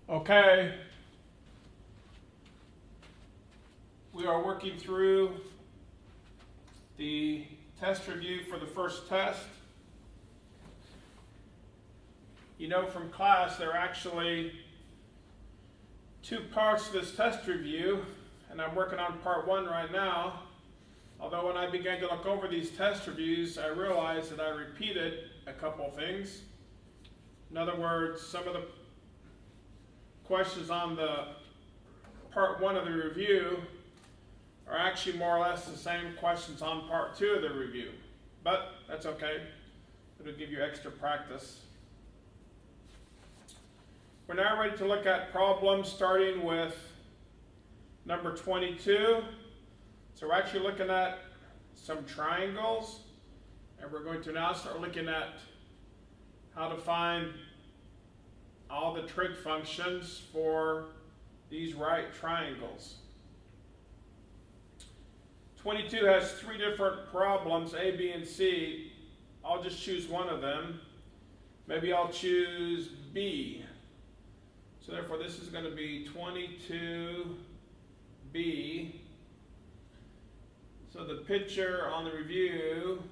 Okay, we are working through the test review for the first test. You know from class there are actually two parts to this test review, and I'm working on part one right now. Although when I began to look over these test reviews, I realized that I repeated a couple things. In other words, some of the questions on the part one of the review are actually more or less the same questions on part two of the review. But that's okay. It'll give you extra practice. We're now ready to look at problems starting with number 22. So we're actually looking at some triangles, and we're going to now start looking at how to find all the trig functions for these right triangles. 22 has three different problems, A, B, and C. I'll just choose one of them. Maybe I'll choose B. So therefore this is going to be 22B. So the picture on the review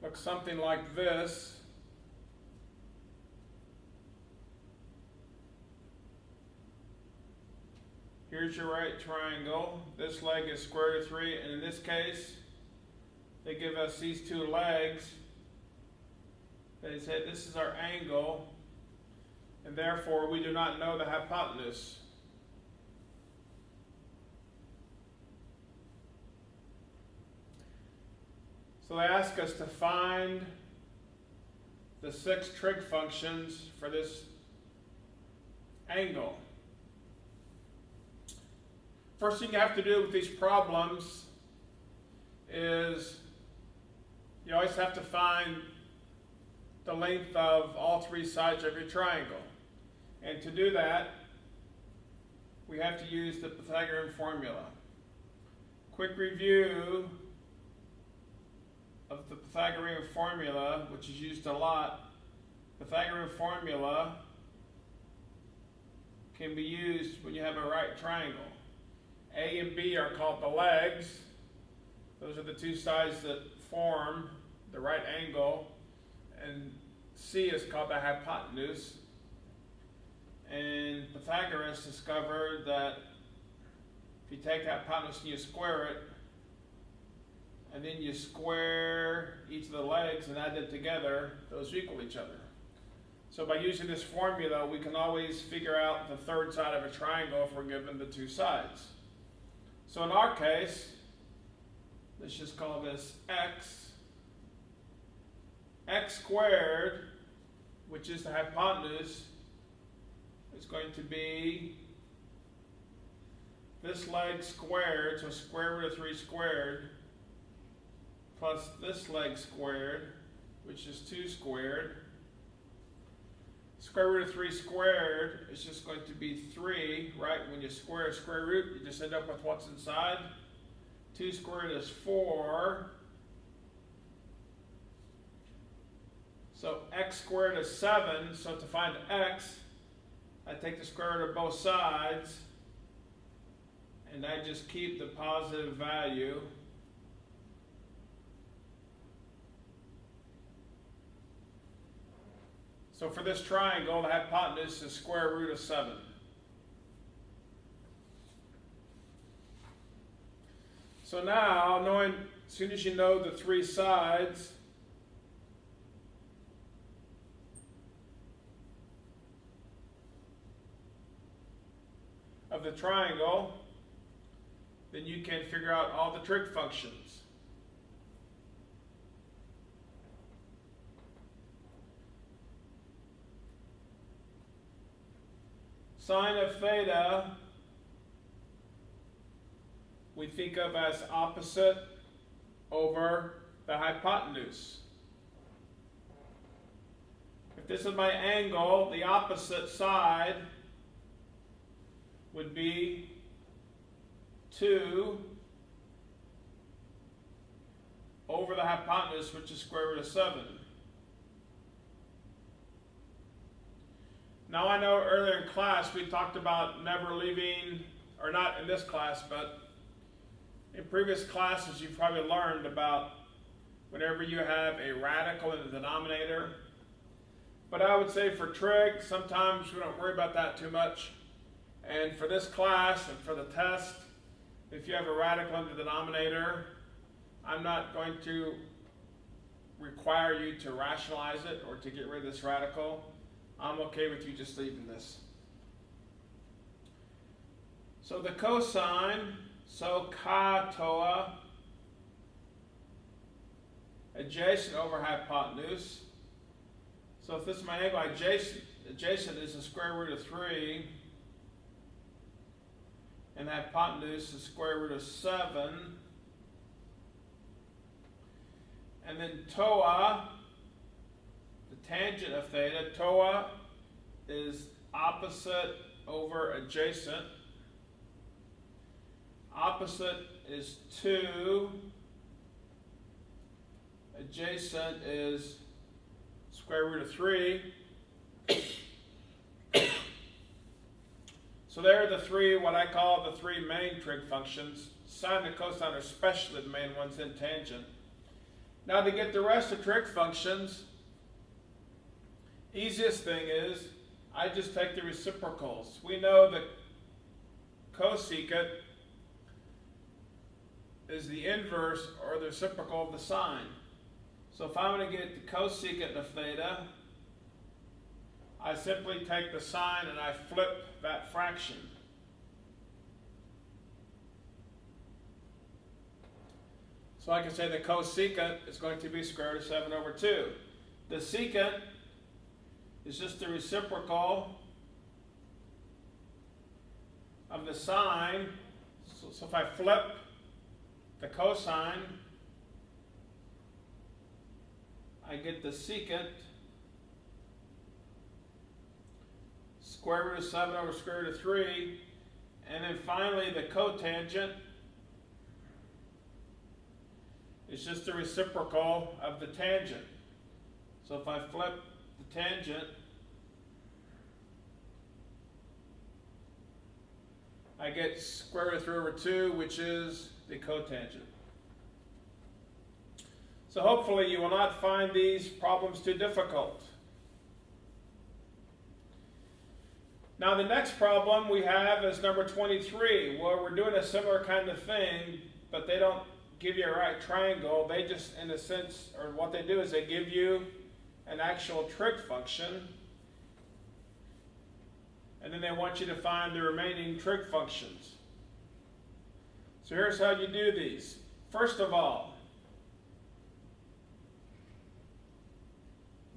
looks something like this. Here's your right triangle. This leg is square root of 3, and in this case, they give us these two legs. They say this is our angle, and therefore we do not know the hypotenuse. So they ask us to find the 6 trig functions for this angle. First thing you have to do with these problems is you always have to find the length of all 3 sides of your triangle. And to do that, we have to use the Pythagorean formula. Quick review of the Pythagorean formula, which is used a lot. Pythagorean formula can be used when you have a right triangle. A and B are called the legs. Those are the two sides that form the right angle. And C is called the hypotenuse. And Pythagoras discovered that if you take the hypotenuse and you square it, and then you square each of the legs and add them together, those equal each other. So by using this formula, we can always figure out the third side of a triangle if we're given the two sides. So in our case, let's just call this x. X squared, which is the hypotenuse, is going to be this leg squared, so square root of 3 squared, plus this leg squared, which is 2 squared. Square root of 3 squared is just going to be 3, right? When you square a square root, you just end up with what's inside. 2 squared is 4. So x squared is 7. So to find x, I take the square root of both sides, and I just keep the positive value. So for this triangle, the hypotenuse is square root of 7. So now, as soon as you know the 3 sides, of the triangle, then you can figure out all the trig functions. Sine of theta we think of as opposite over the hypotenuse. If this is my angle, the opposite side would be 2 over the hypotenuse, which is square root of 7. Now I know earlier in class we talked about never leaving, or not in this class, but in previous classes you've probably learned about whenever you have a radical in the denominator. But I would say for trig, sometimes we don't worry about that too much. And for this class and for the test, if you have a radical in the denominator, I'm not going to require you to rationalize it or to get rid of this radical. I'm okay with you just leaving this. So the cosine, so ka toa, adjacent over hypotenuse. So if this is my angle, adjacent is the square root of 3, and hypotenuse is the square root of 7. And then toa, the tangent of theta, toa is opposite over adjacent. Opposite is 2. Adjacent is square root of 3. So there are the three, what I call the three main trig functions. Sine and cosine are especially the main ones in tangent. Now to get the rest of trig functions, easiest thing is I just take the reciprocals. We know that cosecant is the inverse or the reciprocal of the sine. So if I'm going to get the cosecant of theta, I simply take the sine and I flip that fraction. So I can say the cosecant is going to be square root of 7 over 2. The secant is just the reciprocal of the sine. So if I flip the cosine, I get the secant square root of 7 over square root of 3. And then finally the cotangent is just the reciprocal of the tangent. So if I flip the tangent, I get square root of 3 over 2, which is the cotangent. So hopefully you will not find these problems too difficult. Now the next problem we have is number 23, where we're doing a similar kind of thing, but they don't give you a right triangle. They just, in a sense, or what they do is they give you an actual trig function, and then they want you to find the remaining trig functions. So here's how you do these. First of all,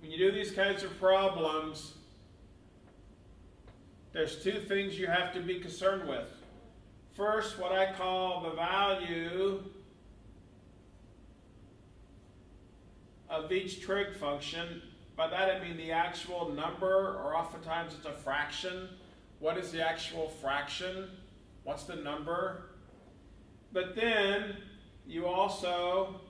when you do these kinds of problems, there's two things you have to be concerned with. First, what I call the value of each trig function. By that I mean the actual number, or oftentimes it's a fraction. What is the actual fraction? What's the number? But then you also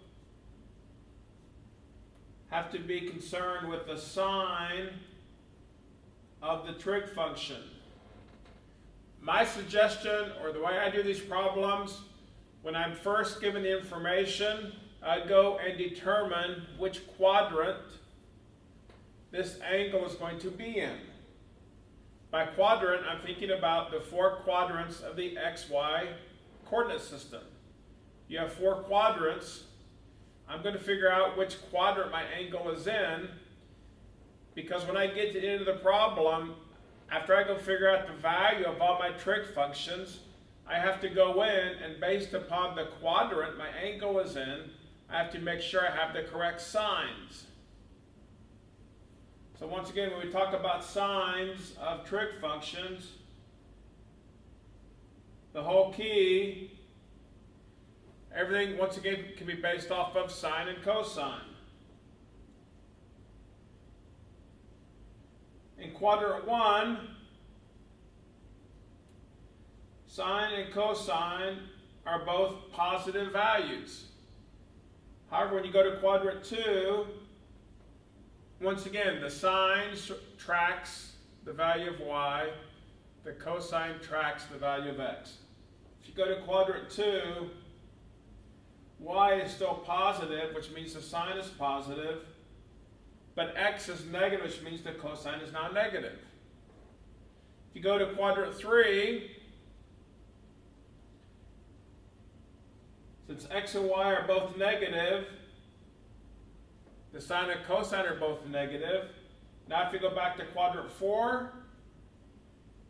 have to be concerned with the sign of the trig function. My suggestion, or the way I do these problems, when I'm first given the information, I go and determine which quadrant this angle is going to be in. By quadrant, I'm thinking about the 4 quadrants of the XY coordinate system. You have 4 quadrants. I'm going to figure out which quadrant my angle is in, because when I get to the end of the problem, after I go figure out the value of all my trig functions, I have to go in and, based upon the quadrant my angle is in, I have to make sure I have the correct signs. So once again, when we talk about signs of trig functions, the whole key, everything once again can be based off of sine and cosine. In quadrant 1, sine and cosine are both positive values. However, when you go to quadrant 2, once again, the sine tracks the value of y, the cosine tracks the value of x. If you go to quadrant 2, y is still positive, which means the sine is positive, but x is negative, which means the cosine is now negative. If you go to quadrant 3, since x and y are both negative, the sine and cosine are both negative. Now if you go back to quadrant 4,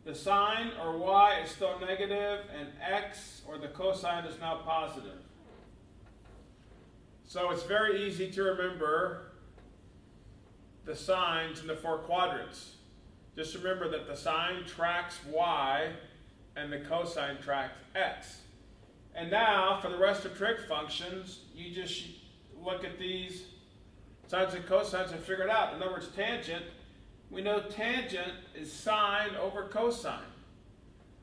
the sine or y is still negative and x or the cosine is now positive. So it's very easy to remember the signs in the 4 quadrants. Just remember that the sine tracks y and the cosine tracks x. And now for the rest of trig functions, you just look at these sines and cosines and figure it out. In other words, tangent, we know tangent is sine over cosine.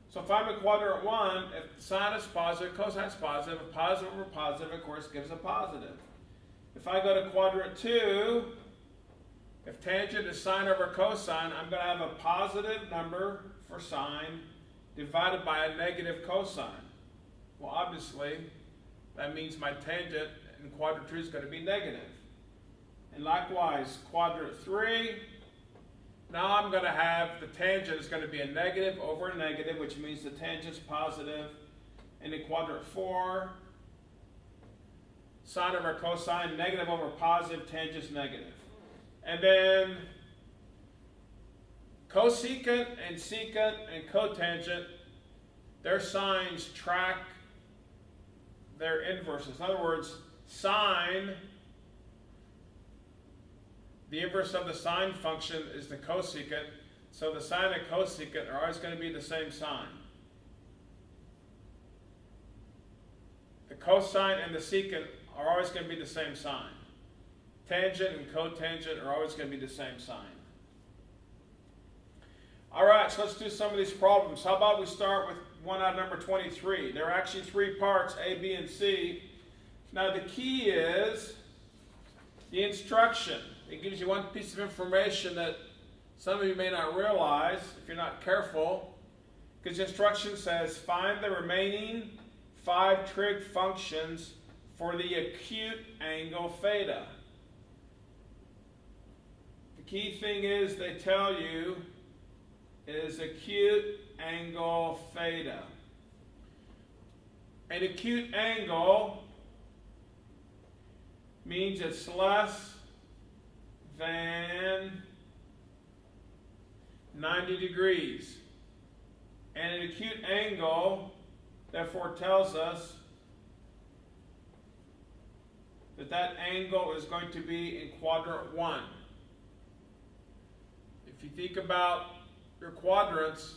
So if I'm in quadrant 1, if sine is positive, cosine is positive, a positive over positive, of course, gives a positive. If I go to quadrant 2, if tangent is sine over cosine, I'm going to have a positive number for sine divided by a negative cosine. Well, obviously, that means my tangent in quadrant 2 is going to be negative. And likewise, quadrant 3, now I'm going to have the tangent is going to be a negative over a negative, which means the tangent's positive. And in quadrant 4, sine over cosine, negative over positive, tangent's negative. And then cosecant and secant and cotangent, their signs track their inverses. In other words, sine, the inverse of the sine function is the cosecant, so the sine and cosecant are always going to be the same sign. The cosine and the secant are always going to be the same sign. Tangent and cotangent are always going to be the same sign. All right, so let's do some of these problems. How about we start with one out of number 23. There are actually 3 parts, A, B, and C. Now the key is the instruction. It gives you one piece of information that some of you may not realize if you're not careful, because the instruction says find the remaining 5 trig functions for the acute angle theta. The key thing is they tell you is acute angle theta. An acute angle means it's less than 90 degrees. And an acute angle, therefore, tells us that that angle is going to be in quadrant 1. If you think about your quadrants,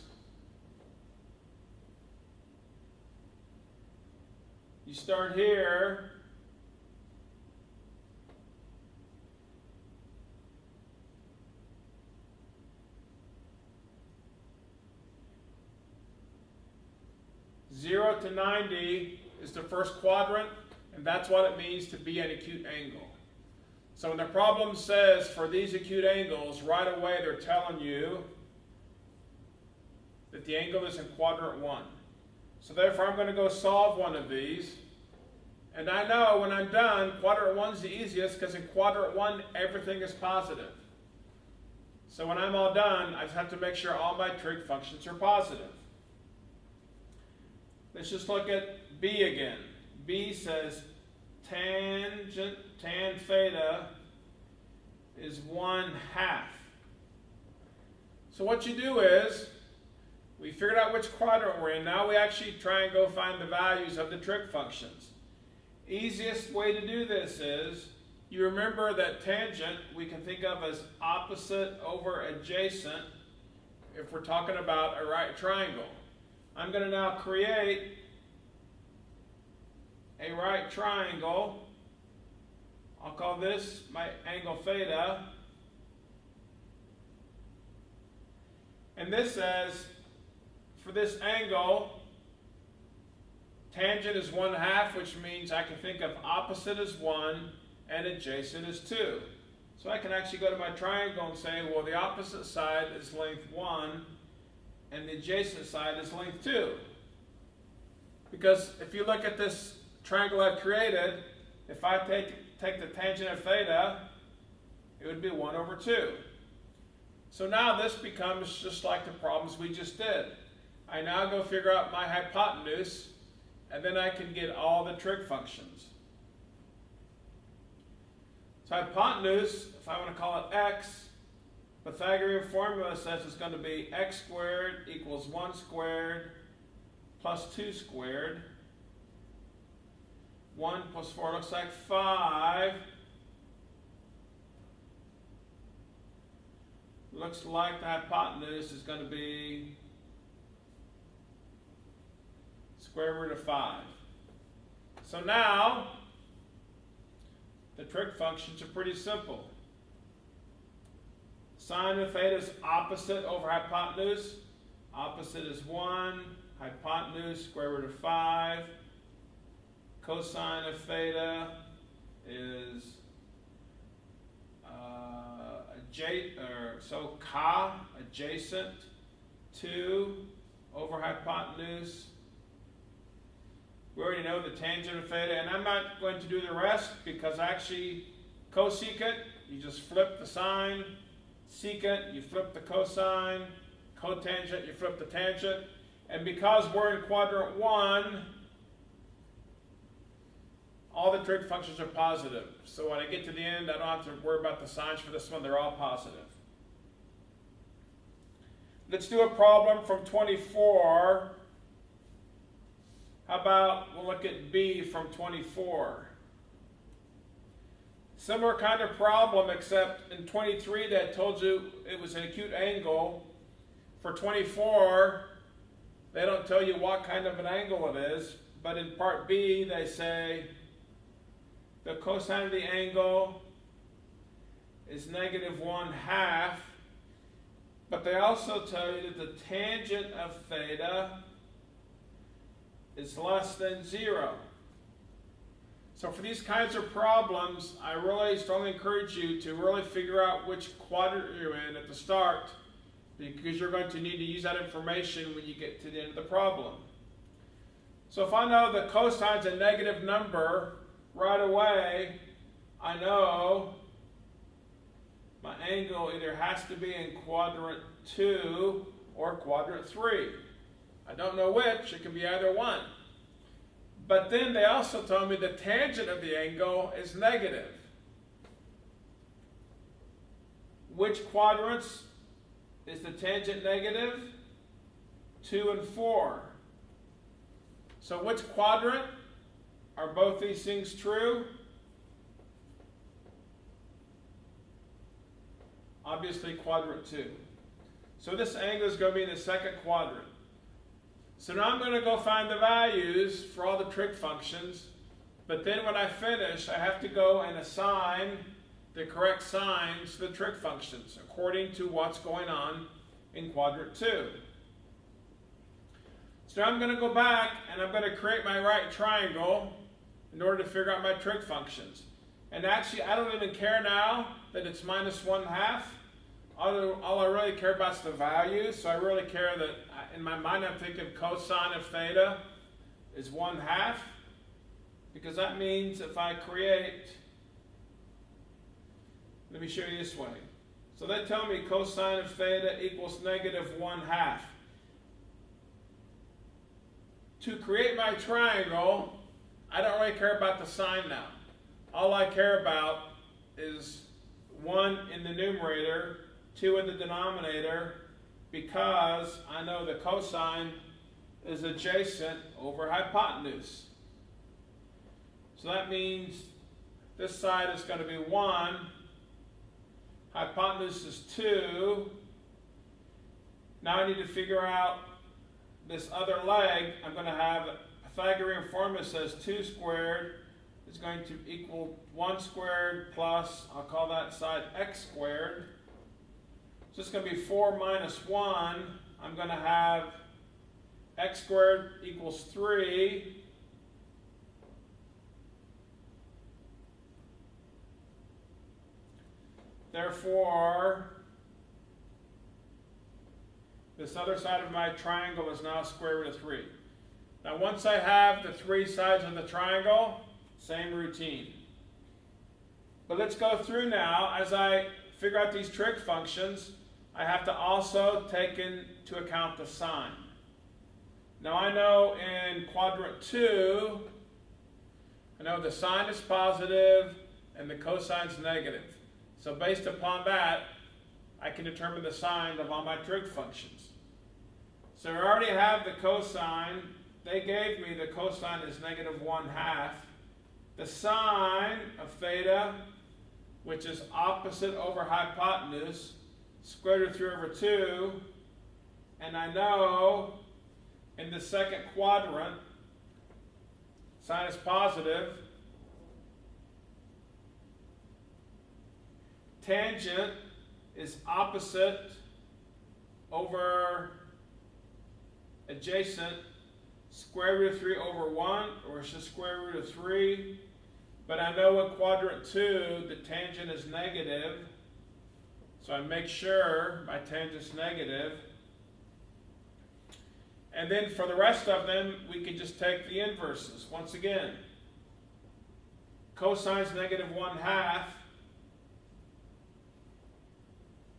you start here, (0 to 90) is the first quadrant, and that's what it means to be an acute angle. So when the problem says for these acute angles, right away they're telling you that the angle is in quadrant 1. So therefore I'm going to go solve one of these. And I know when I'm done, quadrant 1 is the easiest because in quadrant 1 everything is positive. So when I'm all done, I just have to make sure all my trig functions are positive. Let's just look at B again. B says tangent, tan theta is 1/2. So what you do is, we figured out which quadrant we're in. Now we actually try and go find the values of the trig functions. Easiest way to do this is, you remember that tangent we can think of as opposite over adjacent if we're talking about a right triangle. I'm going to now create a right triangle. I'll call this my angle theta. And this says, for this angle, tangent is 1/2, which means I can think of opposite as 1 and adjacent as 2. So I can actually go to my triangle and say, well, the opposite side is length 1, and the adjacent side is length 2. Because if you look at this triangle I've created, if I take the tangent of theta, it would be 1 over 2. So now this becomes just like the problems we just did. I now go figure out my hypotenuse, and then I can get all the trig functions. So hypotenuse, if I want to call it x, Pythagorean formula says it's going to be x squared equals 1 squared plus 2 squared. 1 plus 4 looks like 5. Looks like the hypotenuse is going to be square root of 5. So now, the trig functions are pretty simple. Sine of theta is opposite over hypotenuse. Opposite is 1. Hypotenuse, square root of 5. Cosine of theta is ka, adjacent, 2 over hypotenuse. We already know the tangent of theta, and I'm not going to do the rest because actually cosecant, you just flip the sine. Secant, you flip the cosine. Cotangent, you flip the tangent. And because we're in quadrant 1, all the trig functions are positive. So when I get to the end, I don't have to worry about the signs for this one. They're all positive. Let's do a problem from 24. How about we'll look at B from 24. Similar kind of problem, except in 23 that told you it was an acute angle. For 24, they don't tell you what kind of an angle it is, but in part B they say the cosine of the angle is -1/2, but they also tell you that the tangent of theta is less than 0. So for these kinds of problems, I really strongly encourage you to really figure out which quadrant you're in at the start, because you're going to need to use that information when you get to the end of the problem. So if I know the cosine's a negative number, right away I know my angle either has to be in quadrant 2 or quadrant 3. I don't know which, it can be either one. But then they also told me the tangent of the angle is negative. Which quadrants is the tangent negative? 2 and 4. So which quadrant are both these things true? Obviously quadrant 2. So this angle is going to be in the second quadrant. So now I'm going to go find the values for all the trig functions, but then when I finish, I have to go and assign the correct signs to the trig functions according to what's going on in quadrant 2. So now I'm going to go back and I'm going to create my right triangle in order to figure out my trig functions. And actually, I don't even care now that it's -1/2. All I really care about is the value, so I really care that, in my mind I'm thinking cosine of theta is 1/2, because that means if I create, let me show you this way. So they tell me cosine of theta equals -1/2. To create my triangle, I don't really care about the sign now. All I care about is 1 in the numerator, 2 in the denominator, because I know the cosine is adjacent over hypotenuse. So that means this side is going to be 1, hypotenuse is 2. Now I need to figure out this other leg. I'm going to have Pythagorean formula says 2 squared is going to equal 1 squared plus, I'll call that side x squared. So it's going to be 4 minus 1. I'm going to have x squared equals 3. Therefore, this other side of my triangle is now square root of 3. Now once I have the three sides of the triangle, same routine. But let's go through now. As I figure out these trig functions, I have to also take into account the sign. Now I know in quadrant 2, I know the sine is positive and the cosine is negative. So based upon that, I can determine the sign of all my trig functions. So I already have the cosine. They gave me the cosine is -1/2. The sine of theta, which is opposite over hypotenuse, square root of 3/2. And I know in the second quadrant, sine is positive. Tangent is opposite over adjacent, square root of 3/1, or it's just square root of 3. But I know in quadrant 2, the tangent is negative. So I make sure my tangent's negative. And then for the rest of them, we can just take the inverses. Once again, cosine's -1/2.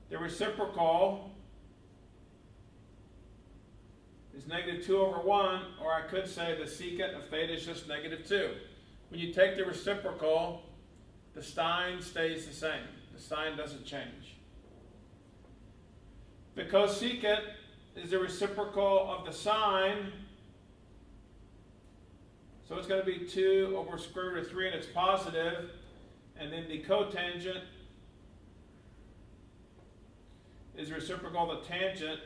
The reciprocal is -2/1, or I could say the secant of theta is just -2. When you take the reciprocal, the sign stays the same. The sign doesn't change. The cosecant is the reciprocal of the sine, so it's going to be 2 over square root of 3, and it's positive. And then the cotangent is reciprocal of the tangent,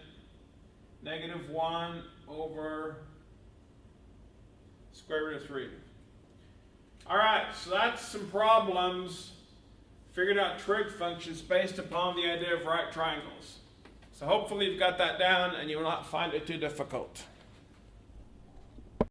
-1 over square root of 3. All right, so that's some problems figured out trig functions based upon the idea of right triangles. So hopefully you've got that down and you will not find it too difficult.